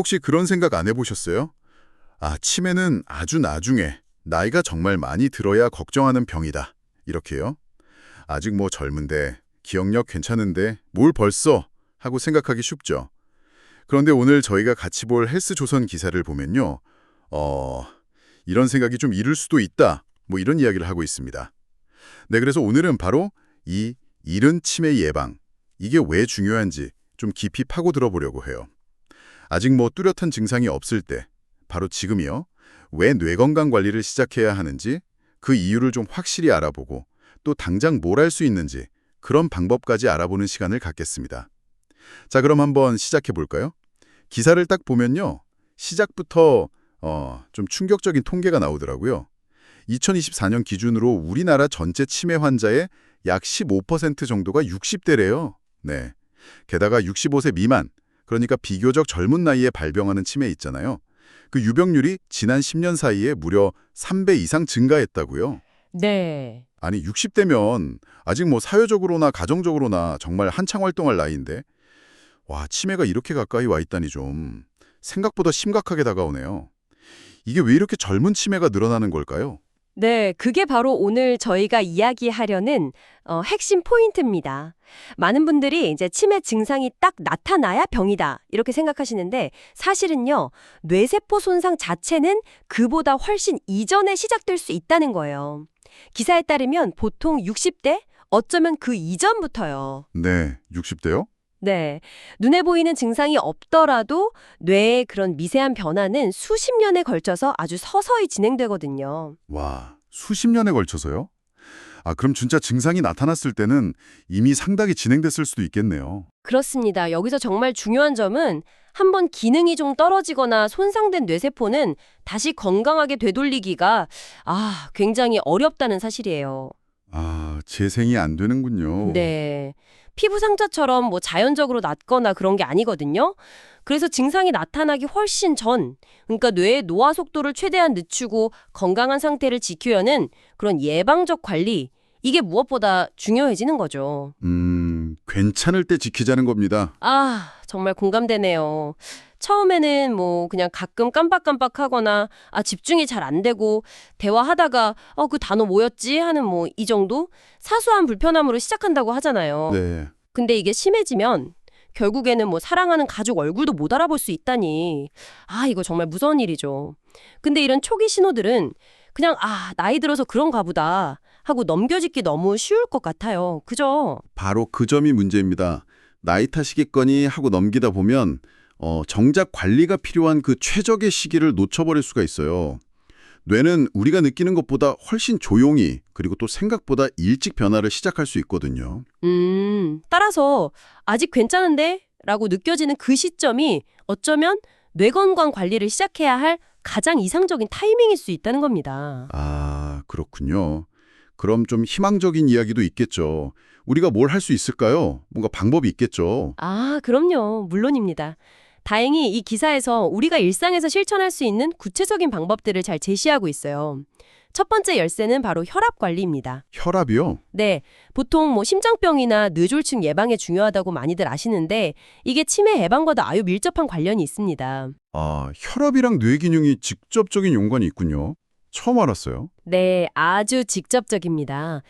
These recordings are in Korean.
혹시 그런 생각 안 해보셨어요? 아, 치매는 아주 나중에 나이가 정말 많이 들어야 걱정하는 병이다. 이렇게요. 아직 뭐 젊은데 기억력 괜찮은데 뭘 벌써 하고 생각하기 쉽죠. 그런데 오늘 저희가 같이 볼 헬스조선 기사를 보면요. 이런 생각이 좀 이를 수도 있다. 뭐 이런 이야기를 하고 있습니다. 네, 그래서 오늘은 바로 이 이른 치매 예방, 이게 왜 중요한지 좀 깊이 파고들어 보려고 해요. 아직 뭐 뚜렷한 증상이 없을 때, 바로 지금이요. 왜 뇌건강 관리를 시작해야 하는지, 그 이유를 좀 확실히 알아보고 또 당장 뭘 할 수 있는지 그런 방법까지 알아보는 시간을 갖겠습니다. 자, 그럼 한번 시작해 볼까요? 기사를 딱 보면요. 시작부터 좀 충격적인 통계가 나오더라고요. 2024년 기준으로 우리나라 전체 치매 환자의 약 15% 정도가 60대래요. 네. 게다가 65세 미만, 그러니까 비교적 젊은 나이에 발병하는 치매 있잖아요. 그 유병률이 지난 10년 사이에 무려 3배 이상 증가했다고요. 네. 아니 60대면 아직 뭐 사회적으로나 가정적으로나 정말 한창 활동할 나이인데 와, 치매가 이렇게 가까이 와 있다니 좀 생각보다 심각하게 다가오네요. 이게 왜 이렇게 젊은 치매가 늘어나는 걸까요? 네, 그게 바로 오늘 저희가 이야기하려는 핵심 포인트입니다. 많은 분들이 이제 치매 증상이 딱 나타나야 병이다 이렇게 생각하시는데 사실은요, 뇌세포 손상 자체는 그보다 훨씬 이전에 시작될 수 있다는 거예요. 기사에 따르면 보통 60대, 어쩌면 그 이전부터요. 네, 60대요? 네. 눈에 보이는 증상이 없더라도 뇌의 그런 미세한 변화는 수십 년에 걸쳐서 아주 서서히 진행되거든요. 와, 수십 년에 걸쳐서요? 아, 그럼 진짜 증상이 나타났을 때는 이미 상당히 진행됐을 수도 있겠네요. 그렇습니다. 여기서 정말 중요한 점은 한번 기능이 좀 떨어지거나 손상된 뇌세포는 다시 건강하게 되돌리기가 굉장히 어렵다는 사실이에요. 아, 재생이 안 되는군요. 네. 피부 상처처럼 뭐 자연적으로 낫거나 그런 게 아니거든요. 그래서 증상이 나타나기 훨씬 전, 그러니까 뇌의 노화 속도를 최대한 늦추고 건강한 상태를 지키려는 그런 예방적 관리, 이게 무엇보다 중요해지는 거죠. 괜찮을 때 지키자는 겁니다. 정말 공감되네요. 처음에는 뭐 그냥 가끔 깜빡깜빡하거나 집중이 잘 안 되고 대화하다가 그 단어 뭐였지 하는 뭐 이 정도 사소한 불편함으로 시작한다고 하잖아요. 네. 근데 이게 심해지면 결국에는 뭐 사랑하는 가족 얼굴도 못 알아볼 수 있다니. 이거 정말 무서운 일이죠. 근데 이런 초기 신호들은 그냥 나이 들어서 그런가 보다 하고 넘겨짓기 너무 쉬울 것 같아요. 그죠? 바로 그 점이 문제입니다. 나이 탓이겠거니 하고 넘기다 보면 정작 관리가 필요한 그 최적의 시기를 놓쳐버릴 수가 있어요. 뇌는 우리가 느끼는 것보다 훨씬 조용히 그리고 또 생각보다 일찍 변화를 시작할 수 있거든요. 따라서 아직 괜찮은데? 라고 느껴지는 그 시점이 어쩌면 뇌건강 관리를 시작해야 할 가장 이상적인 타이밍일 수 있다는 겁니다. 아, 그렇군요. 그럼 좀 희망적인 이야기도 있겠죠. 우리가 뭘 할 수 있을까요? 뭔가 방법이 있겠죠. 그럼요. 물론입니다. 다행히 이 기사에서 우리가 일상에서 실천할 수 있는 구체적인 방법들을 잘 제시하고 있어요. 첫 번째 열쇠는 바로 혈압 관리입니다. 혈압이요? 네, 보통 뭐 심장병이나 뇌졸중 예방에 중요하다고 많이들 아시는데 이게 치매 예방과도 아주 밀접한 관련이 있습니다. 아, 혈압이랑 뇌 기능이 직접적인 연관이 있군요. 처음 알았어요. 네, 아주 직접적입니다.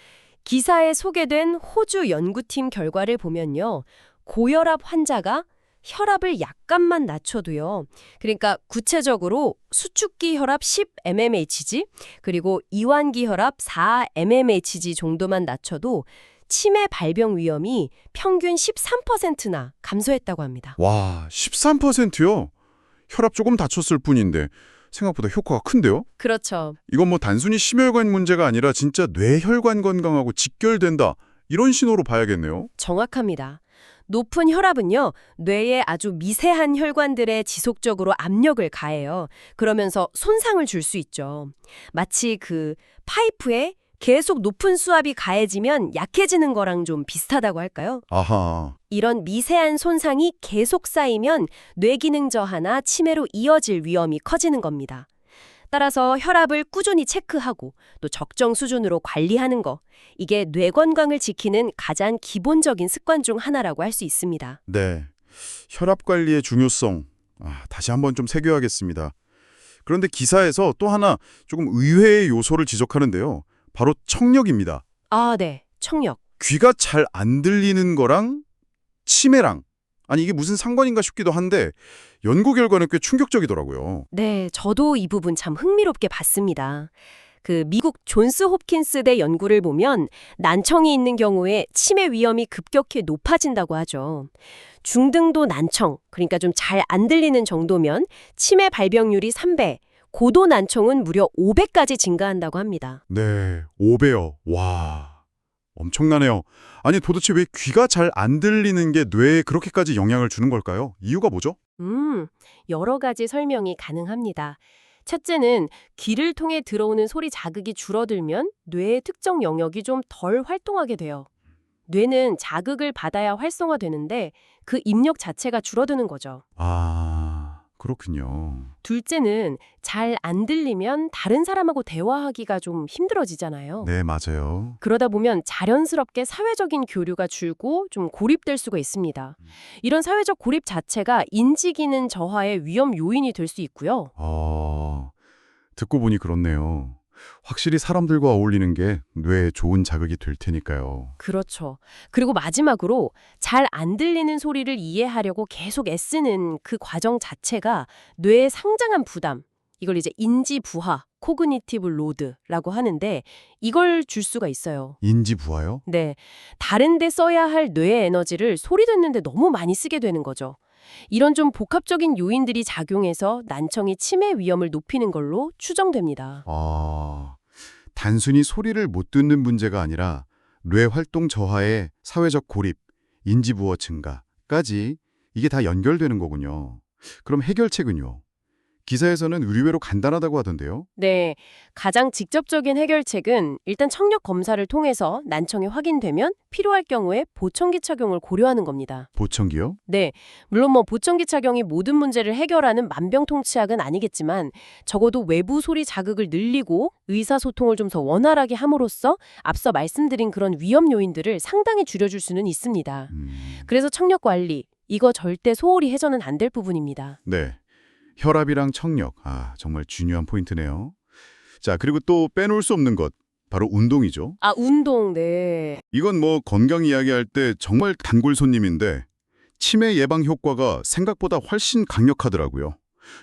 기사에 소개된 호주 연구팀 결과를 보면요. 고혈압 환자가 혈압을 약간만 낮춰도요. 그러니까 구체적으로 수축기 혈압 10mmHg 그리고 이완기 혈압 4mmHg 정도만 낮춰도 치매 발병 위험이 평균 13%나 감소했다고 합니다. 와, 13%요? 혈압 조금 낮췄을 뿐인데 생각보다 효과가 큰데요? 그렇죠. 이건 뭐 단순히 심혈관 문제가 아니라 진짜 뇌혈관 건강하고 직결된다. 이런 신호로 봐야겠네요. 정확합니다. 높은 혈압은요, 뇌의 아주 미세한 혈관들에 지속적으로 압력을 가해요. 그러면서 손상을 줄 수 있죠. 마치 그 파이프에 계속 높은 수압이 가해지면 약해지는 거랑 좀 비슷하다고 할까요? 아하. 이런 미세한 손상이 계속 쌓이면 뇌기능 저하나 치매로 이어질 위험이 커지는 겁니다. 따라서 혈압을 꾸준히 체크하고 또 적정 수준으로 관리하는 거, 이게 뇌 건강을 지키는 가장 기본적인 습관 중 하나라고 할 수 있습니다. 네. 혈압 관리의 중요성. 다시 한번 좀 새겨야겠습니다. 그런데 기사에서 또 하나 조금 의외의 요소를 지적하는데요. 바로 청력입니다. 아, 네. 청력. 귀가 잘 안 들리는 거랑 치매랑 아니 이게 무슨 상관인가 싶기도 한데 연구 결과는 꽤 충격적이더라고요. 네, 저도 이 부분 참 흥미롭게 봤습니다. 그 미국 존스 홉킨스대 연구를 보면 난청이 있는 경우에 치매 위험이 급격히 높아진다고 하죠. 중등도 난청, 그러니까 좀 잘 안 들리는 정도면 치매 발병률이 3배, 고도 난청은 무려 5배까지 증가한다고 합니다. 네, 5배요. 와, 엄청나네요. 아니 도대체 왜 귀가 잘 안 들리는 게 뇌에 그렇게까지 영향을 주는 걸까요? 이유가 뭐죠? 여러 가지 설명이 가능합니다. 첫째는 귀를 통해 들어오는 소리 자극이 줄어들면 뇌의 특정 영역이 좀 덜 활동하게 돼요. 뇌는 자극을 받아야 활성화되는데 그 입력 자체가 줄어드는 거죠. 아, 그렇군요. 둘째는 잘 안 들리면 다른 사람하고 대화하기가 좀 힘들어지잖아요. 네, 맞아요. 그러다 보면 자연스럽게 사회적인 교류가 줄고 좀 고립될 수가 있습니다. 이런 사회적 고립 자체가 인지기능 저하의 위험 요인이 될 수 있고요. 듣고 보니 그렇네요. 확실히 사람들과 어울리는 게 뇌에 좋은 자극이 될 테니까요. 그렇죠. 그리고 마지막으로 잘 안 들리는 소리를 이해하려고 계속 애쓰는 그 과정 자체가 뇌에 상당한 부담, 이걸 이제 인지 부하, 코그니티브 로드라고 하는데 이걸 줄 수가 있어요. 인지 부하요? 네, 다른 데 써야 할 뇌의 에너지를 소리 듣는데 너무 많이 쓰게 되는 거죠. 이런 좀 복합적인 요인들이 작용해서 난청이 치매 위험을 높이는 걸로 추정됩니다. 단순히 소리를 못 듣는 문제가 아니라 뇌 활동 저하에 사회적 고립, 인지 부하 증가까지 이게 다 연결되는 거군요. 그럼 해결책은요? 기사에서는 의외로 간단하다고 하던데요. 네, 가장 직접적인 해결책은 일단 청력 검사를 통해서 난청이 확인되면 필요할 경우에 보청기 착용을 고려하는 겁니다. 보청기요? 네, 물론 보청기 착용이 모든 문제를 해결하는 만병통치약은 아니겠지만 적어도 외부 소리 자극을 늘리고 의사소통을 좀 더 원활하게 함으로써 앞서 말씀드린 그런 위험 요인들을 상당히 줄여줄 수는 있습니다. 그래서 청력 관리, 이거 절대 소홀히 해서는 안 될 부분입니다. 네. 혈압이랑 청력, 정말 중요한 포인트네요. 자, 그리고 또 빼놓을 수 없는 것, 바로 운동이죠. 운동, 네. 이건 건강 이야기할 때 정말 단골 손님인데 치매 예방 효과가 생각보다 훨씬 강력하더라고요.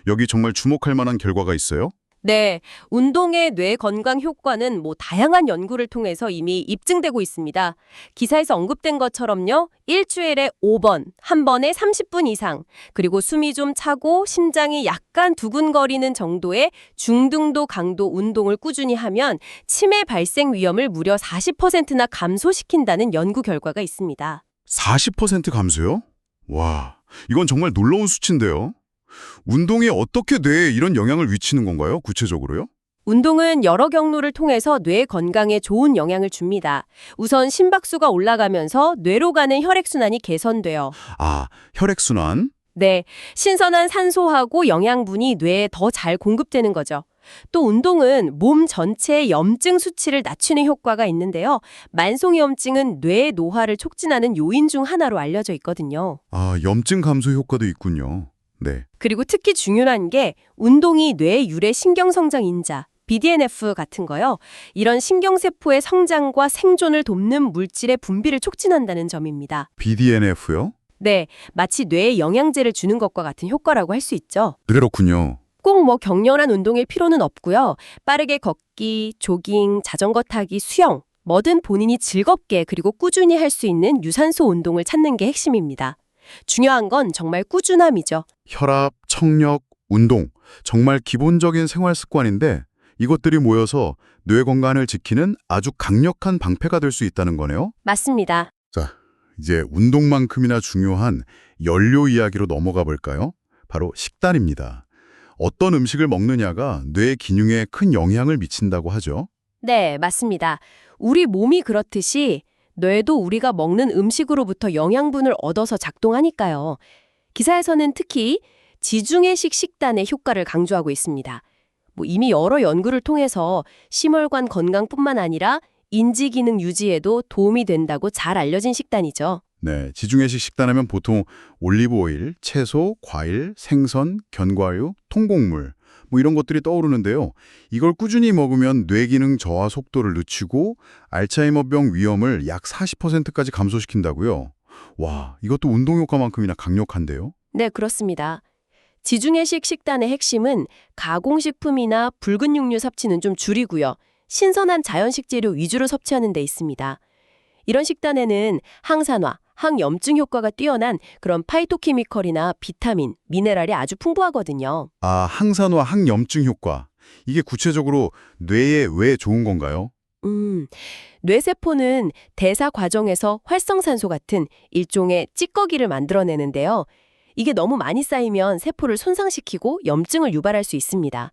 여기 정말 주목할 만한 결과가 있어요? 네, 운동의 뇌 건강 효과는 다양한 연구를 통해서 이미 입증되고 있습니다. 기사에서 언급된 것처럼요, 일주일에 5번, 한 번에 30분 이상, 그리고 숨이 좀 차고 심장이 약간 두근거리는 정도의 중등도 강도 운동을 꾸준히 하면 치매 발생 위험을 무려 40%나 감소시킨다는 연구 결과가 있습니다. 40% 감소요? 와, 이건 정말 놀라운 수치인데요. 운동이 어떻게 뇌에 이런 영향을 미치는 건가요? 구체적으로요? 운동은 여러 경로를 통해서 뇌 건강에 좋은 영향을 줍니다. 우선 심박수가 올라가면서 뇌로 가는 혈액순환이 개선돼요. 혈액순환? 네, 신선한 산소하고 영양분이 뇌에 더 잘 공급되는 거죠. 또 운동은 몸 전체의 염증 수치를 낮추는 효과가 있는데요. 만성염증은 뇌의 노화를 촉진하는 요인 중 하나로 알려져 있거든요. 염증 감소 효과도 있군요. 네. 그리고 특히 중요한 게 운동이 뇌 유래 신경성장 인자, BDNF 같은 거요. 이런 신경세포의 성장과 생존을 돕는 물질의 분비를 촉진한다는 점입니다. BDNF요? 네, 마치 뇌에 영양제를 주는 것과 같은 효과라고 할 수 있죠. 그렇군요. 꼭 격렬한 운동일 필요는 없고요. 빠르게 걷기, 조깅, 자전거 타기, 수영, 뭐든 본인이 즐겁게 그리고 꾸준히 할 수 있는 유산소 운동을 찾는 게 핵심입니다. 중요한 건 정말 꾸준함이죠. 혈압, 청력, 운동, 정말 기본적인 생활 습관인데 이것들이 모여서 뇌 건강을 지키는 아주 강력한 방패가 될 수 있다는 거네요. 맞습니다. 자, 이제 운동만큼이나 중요한 연료 이야기로 넘어가 볼까요? 바로 식단입니다. 어떤 음식을 먹느냐가 뇌 기능에 큰 영향을 미친다고 하죠. 네, 맞습니다. 우리 몸이 그렇듯이 뇌도 우리가 먹는 음식으로부터 영양분을 얻어서 작동하니까요. 기사에서는 특히 지중해식 식단의 효과를 강조하고 있습니다. 이미 여러 연구를 통해서 심혈관 건강뿐만 아니라 인지 기능 유지에도 도움이 된다고 잘 알려진 식단이죠. 네, 지중해식 식단하면 보통 올리브 오일, 채소, 과일, 생선, 견과류, 통곡물 뭐 이런 것들이 떠오르는데요. 이걸 꾸준히 먹으면 뇌 기능 저하 속도를 늦추고 알츠하이머병 위험을 약 40%까지 감소시킨다고요. 와, 이것도 운동 효과만큼이나 강력한데요. 네, 그렇습니다. 지중해식 식단의 핵심은 가공식품이나 붉은 육류 섭취는 좀 줄이고요. 신선한 자연식 재료 위주로 섭취하는 데 있습니다. 이런 식단에는 항산화, 항염증 효과가 뛰어난 그런 파이토케미컬이나 비타민, 미네랄이 아주 풍부하거든요. 아, 항산화, 항염증 효과. 이게 구체적으로 뇌에 왜 좋은 건가요? 뇌세포는 대사 과정에서 활성산소 같은 일종의 찌꺼기를 만들어내는데요. 이게 너무 많이 쌓이면 세포를 손상시키고 염증을 유발할 수 있습니다.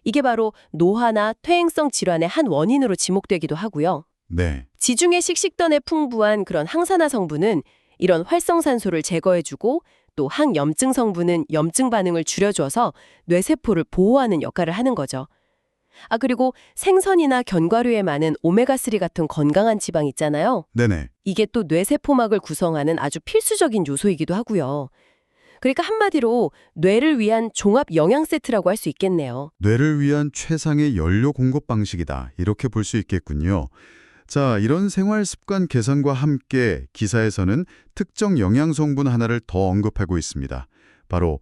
이게 바로 노화나 퇴행성 질환의 한 원인으로 지목되기도 하고요. 네. 지중해식 식단에 풍부한 그런 항산화 성분은 이런 활성산소를 제거해주고 또 항염증 성분은 염증 반응을 줄여줘서 뇌세포를 보호하는 역할을 하는 거죠. 그리고 생선이나 견과류에 많은 오메가3 같은 건강한 지방 있잖아요. 네네. 이게 또 뇌세포막을 구성하는 아주 필수적인 요소이기도 하고요. 그러니까 한마디로 뇌를 위한 종합 영양 세트라고 할 수 있겠네요. 뇌를 위한 최상의 연료 공급 방식이다. 이렇게 볼 수 있겠군요. 자, 이런 생활 습관 개선과 함께 기사에서는 특정 영양 성분 하나를 더 언급하고 있습니다. 바로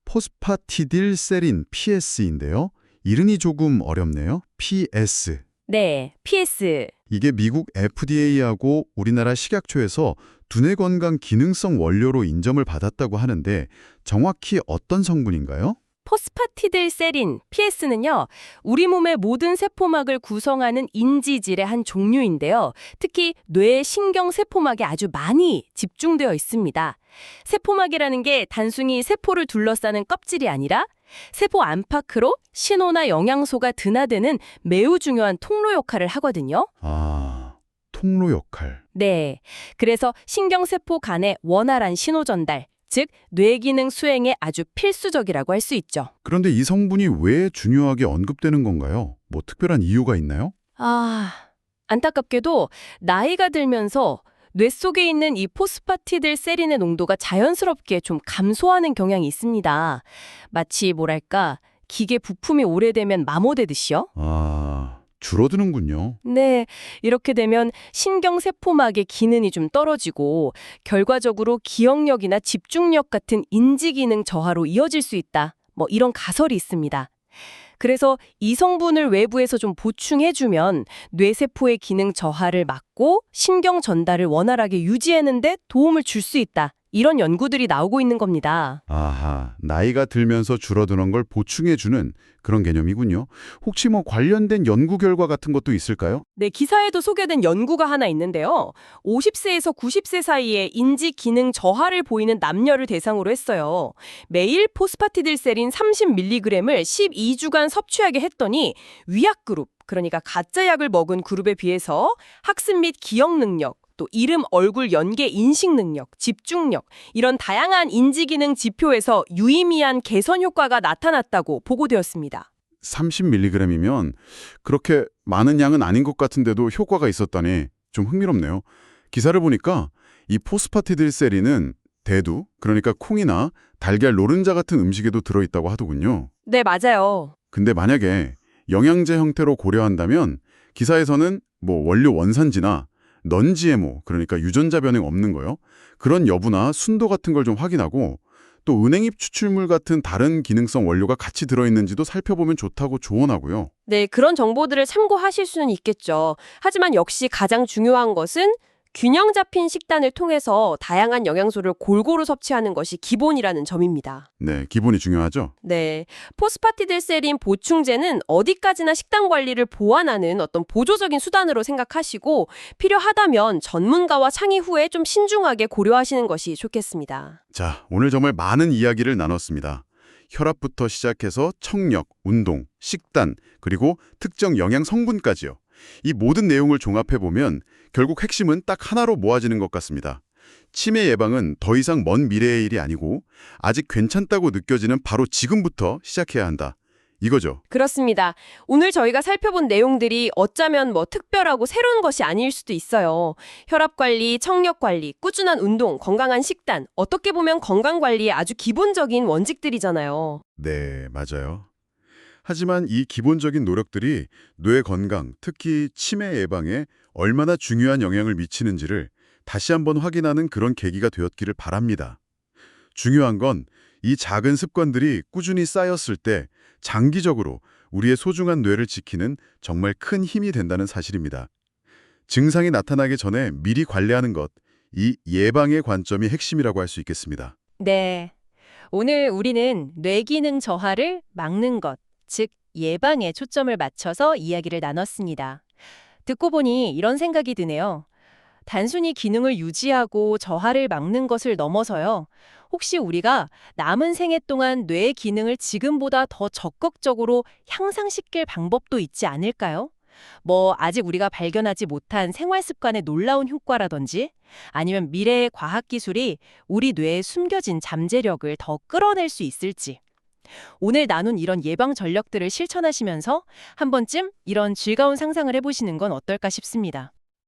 포스파티딜세린 PS인데요. 이름이 조금 어렵네요. PS. 네, PS. 이게 미국 FDA하고 우리나라 식약처에서 두뇌 건강 기능성 원료로 인정을 받았다고 하는데 정확히 어떤 성분인가요? 포스파티딜세린, PS는요, 우리 몸의 모든 세포막을 구성하는 인지질의 한 종류인데요. 특히 뇌의 신경세포막에 아주 많이 집중되어 있습니다. 세포막이라는 게 단순히 세포를 둘러싸는 껍질이 아니라 세포 안팎으로 신호나 영양소가 드나드는 매우 중요한 통로 역할을 하거든요. 아, 통로 역할. 네. 그래서 신경세포 간의 원활한 신호 전달, 즉 뇌기능 수행에 아주 필수적이라고 할 수 있죠. 그런데 이 성분이 왜 중요하게 언급되는 건가요? 뭐 특별한 이유가 있나요? 안타깝게도 나이가 들면서 뇌 속에 있는 이 포스파티딜세린의 농도가 자연스럽게 좀 감소하는 경향이 있습니다. 마치 뭐랄까, 기계 부품이 오래되면 마모되듯이요. 줄어드는군요. 네, 이렇게 되면 신경세포막의 기능이 좀 떨어지고 결과적으로 기억력이나 집중력 같은 인지기능 저하로 이어질 수 있다. 뭐 이런 가설이 있습니다. 그래서 이 성분을 외부에서 좀 보충해주면 뇌세포의 기능 저하를 막고 신경 전달을 원활하게 유지하는 데 도움을 줄 수 있다. 이런 연구들이 나오고 있는 겁니다. 아하, 나이가 들면서 줄어드는 걸 보충해주는 그런 개념이군요. 혹시 뭐 관련된 연구 결과 같은 것도 있을까요? 네, 기사에도 소개된 연구가 하나 있는데요. 50세에서 90세 사이에 인지 기능 저하를 보이는 남녀를 대상으로 했어요. 매일 포스파티딜세린 30mg을 12주간 섭취하게 했더니 위약 그룹, 그러니까 가짜 약을 먹은 그룹에 비해서 학습 및 기억 능력, 또 이름, 얼굴, 연계, 인식 능력, 집중력 이런 다양한 인지기능 지표에서 유의미한 개선 효과가 나타났다고 보고되었습니다. 30mg이면 그렇게 많은 양은 아닌 것 같은데도 효과가 있었다니 좀 흥미롭네요. 기사를 보니까 이 포스파티딜세린은 대두, 그러니까 콩이나 달걀, 노른자 같은 음식에도 들어있다고 하더군요. 네, 맞아요. 근데 만약에 영양제 형태로 고려한다면 기사에서는 뭐 원료 원산지나 넌-GMO, 그러니까 유전자 변형 없는 거요. 그런 여부나 순도 같은 걸 좀 확인하고 또 은행잎 추출물 같은 다른 기능성 원료가 같이 들어있는지도 살펴보면 좋다고 조언하고요. 네, 그런 정보들을 참고하실 수는 있겠죠. 하지만 역시 가장 중요한 것은 균형 잡힌 식단을 통해서 다양한 영양소를 골고루 섭취하는 것이 기본이라는 점입니다. 네, 기본이 중요하죠. 네, 포스파티딜세린 보충제는 어디까지나 식단 관리를 보완하는 어떤 보조적인 수단으로 생각하시고 필요하다면 전문가와 상의 후에 좀 신중하게 고려하시는 것이 좋겠습니다. 자, 오늘 정말 많은 이야기를 나눴습니다. 혈압부터 시작해서 청력, 운동, 식단, 그리고 특정 영양 성분까지요. 이 모든 내용을 종합해보면 결국 핵심은 딱 하나로 모아지는 것 같습니다. 치매 예방은 더 이상 먼 미래의 일이 아니고 아직 괜찮다고 느껴지는 바로 지금부터 시작해야 한다. 이거죠. 그렇습니다. 오늘 저희가 살펴본 내용들이 어쩌면 특별하고 새로운 것이 아닐 수도 있어요. 혈압 관리, 청력 관리, 꾸준한 운동, 건강한 식단, 어떻게 보면 건강 관리의 아주 기본적인 원칙들이잖아요. 네, 맞아요. 하지만 이 기본적인 노력들이 뇌 건강, 특히 치매 예방에 얼마나 중요한 영향을 미치는지를 다시 한번 확인하는 그런 계기가 되었기를 바랍니다. 중요한 건 이 작은 습관들이 꾸준히 쌓였을 때 장기적으로 우리의 소중한 뇌를 지키는 정말 큰 힘이 된다는 사실입니다. 증상이 나타나기 전에 미리 관리하는 것, 이 예방의 관점이 핵심이라고 할 수 있겠습니다. 네. 오늘 우리는 뇌기능 저하를 막는 것, 즉 예방에 초점을 맞춰서 이야기를 나눴습니다. 듣고 보니 이런 생각이 드네요. 단순히 기능을 유지하고 저하를 막는 것을 넘어서요. 혹시 우리가 남은 생애 동안 뇌의 기능을 지금보다 더 적극적으로 향상시킬 방법도 있지 않을까요? 아직 우리가 발견하지 못한 생활 습관의 놀라운 효과라든지 아니면 미래의 과학기술이 우리 뇌에 숨겨진 잠재력을 더 끌어낼 수 있을지. 오늘 나눈 이런 예방 전략들을 실천하시면서 한 번쯤 이런 즐거운 상상을 해보시는 건 어떨까 싶습니다.